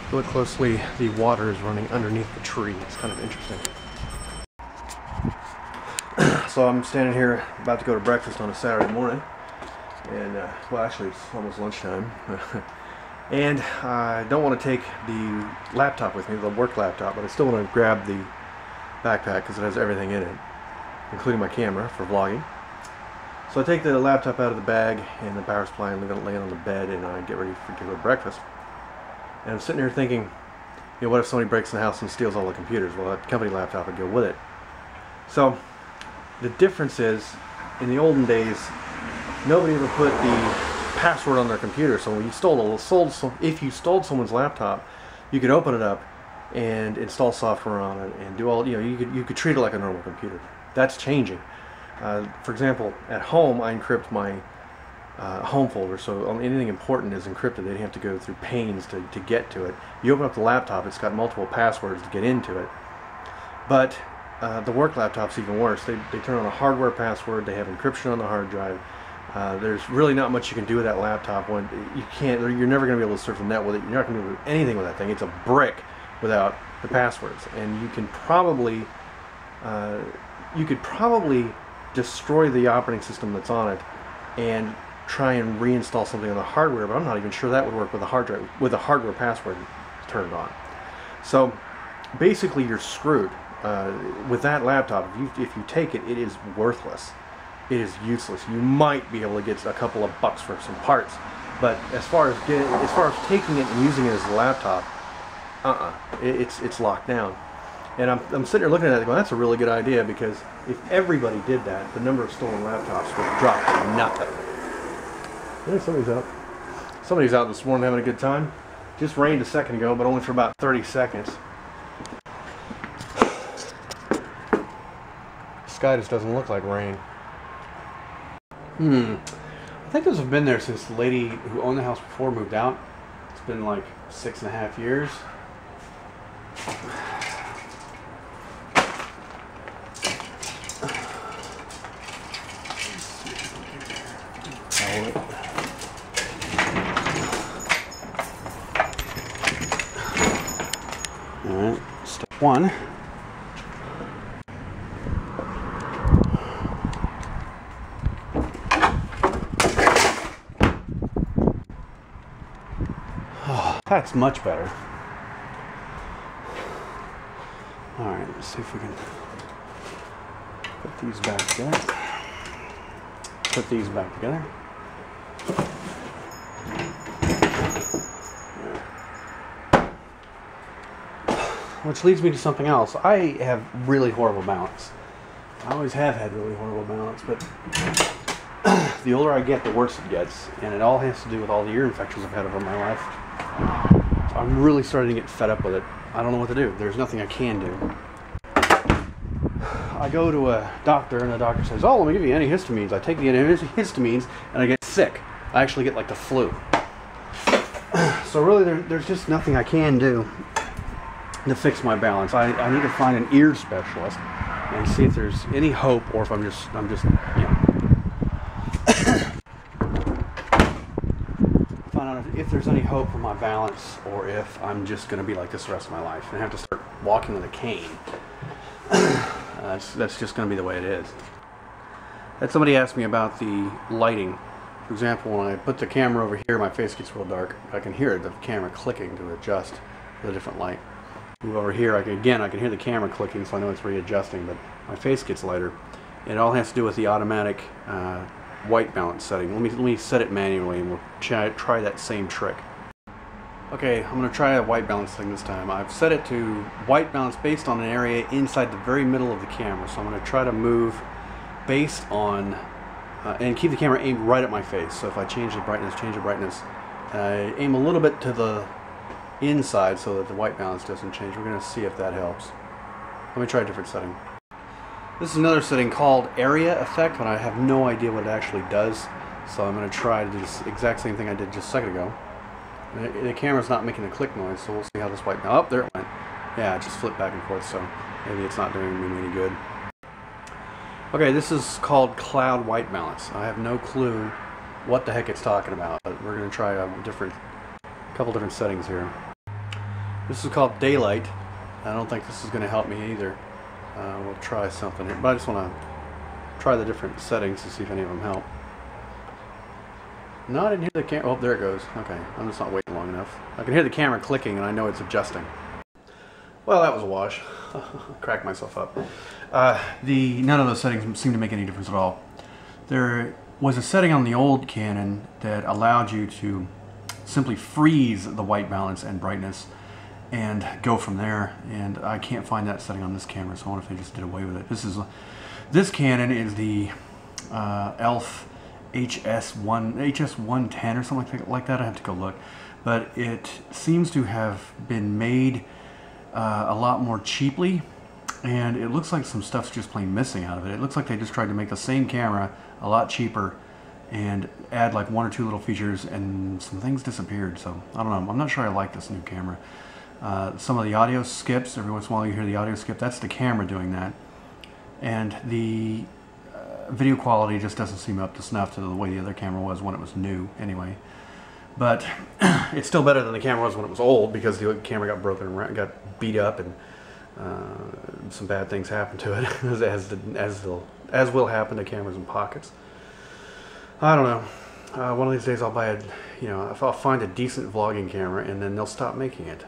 If you look closely, the water is running underneath the tree. It's kind of interesting. So I'm standing here about to go to breakfast on a Saturday morning, and well, actually it's almost lunchtime. And I don't want to take the laptop with me, the work laptop, but I still want to grab the backpack because it has everything in it, including my camera for vlogging. So I take the laptop out of the bag and the power supply and leave it laying on the bed, and I get ready to go to breakfast. And I'm sitting here thinking, you know, what if somebody breaks in the house and steals all the computers? Well, that company laptop would go with it. So the difference is, in the olden days, nobody ever put the password on their computer. So when you if you stole someone's laptop, you could open it up and install software on it and do all, you know, you could treat it like a normal computer. That's changing. For example, at home I encrypt my home folder, so anything important is encrypted. They have to go through pains to get to it. You open up the laptop, it's got multiple passwords to get into it. But the work laptop's even worse. They turn on a hardware password, they have encryption on the hard drive. There's really not much you can do with that laptop. When you're never going to be able to surf the net with it. You're not going to be able to do anything with that thing. It's a brick without the passwords. And you could probably destroy the operating system that's on it and try and reinstall something on the hardware, but I'm not even sure that would work with a hard drive with a hardware password turned on. So basically you're screwed with that laptop. If you take it, it is worthless. It is useless. You might be able to get a couple of bucks for some parts, but as far as taking it and using it as a laptop, it's locked down. And I'm sitting here looking at it going, that's a really good idea, because if everybody did that, the number of stolen laptops would drop to nothing. I think somebody's out. Somebody's out this morning having a good time. Just rained a second ago, but only for about 30 seconds. The sky just doesn't look like rain. I think those have been there since the lady who owned the house before moved out. It's been like 6.5 years. Alright, step one. That's much better. Alright, let's see if we can put these back together. Put these back together. Which leads me to something else. I have really horrible balance. I always have had really horrible balance, but the older I get, the worse it gets. And it all has to do with all the ear infections I've had over my life. I'm really starting to get fed up with it. I don't know what to do. There's nothing I can do. I go to a doctor and the doctor says, oh, let me give you antihistamines. I take the antihistamines and I get sick. I actually get like the flu. So really there's just nothing I can do to fix my balance. I need to find an ear specialist and see if there's any hope, or if I'm just you know, if there's any hope for my balance, or if I'm just going to be like this the rest of my life and have to start walking with a cane. That's just going to be the way it is. Had somebody asked me about the lighting. For example, when I put the camera over here, my face gets real dark. I can hear the camera clicking to adjust to the different light. Move over here, I can hear the camera clicking, so I know it's readjusting, but my face gets lighter. It all has to do with the automatic white balance setting. Let me set it manually, and we'll try that same trick. Okay, I'm going to try a white balance thing this time. I've set it to white balance based on an area inside the very middle of the camera. So I'm going to try to move based on, and keep the camera aimed right at my face. So if I change the brightness, aim a little bit to the inside so that the white balance doesn't change. We're going to see if that helps. Let me try a different setting. This is another setting called Area Effect, but I have no idea what it actually does. So I'm going to try to do this exact same thing I did just a second ago. The camera's not making a click noise, so we'll see how this white... Oh, there it went. Yeah, it just flipped back and forth, so maybe it's not doing me any good. Okay, this is called Cloud White Balance. I have no clue what the heck it's talking about, but we're going to try a couple different settings here. This is called daylight. I don't think this is going to help me either. We'll try something here, but I just want to try the different settings to see if any of them help. No, I didn't hear the camera. Oh, there it goes. Okay, I'm just not waiting long enough. I can hear the camera clicking and I know it's adjusting. Well, that was a wash. Cracked myself up. None of those settings seem to make any difference at all. There was a setting on the old Canon that allowed you to simply freeze the white balance and brightness and go from there, and I can't find that setting on this camera, so I wonder if they just did away with it. This Canon is the ELPH HS110 or something like that. I have to go look, but it seems to have been made a lot more cheaply, and it looks like some stuff's just plain missing out of it. It looks like they just tried to make the same camera a lot cheaper and add like one or two little features, and some things disappeared. So I don't know, I'm not sure I like this new camera. Some of the audio skips, every once in a while you hear the audio skip. That's the camera doing that, and the video quality just doesn't seem up to snuff to the way the other camera was when it was new anyway. But it's still better than the camera was when it was old, because the camera got broken and got beat up, and some bad things happened to it, as will happen to cameras in pockets. I don't know. One of these days I'll buy I'll find a decent vlogging camera, and then they'll stop making it.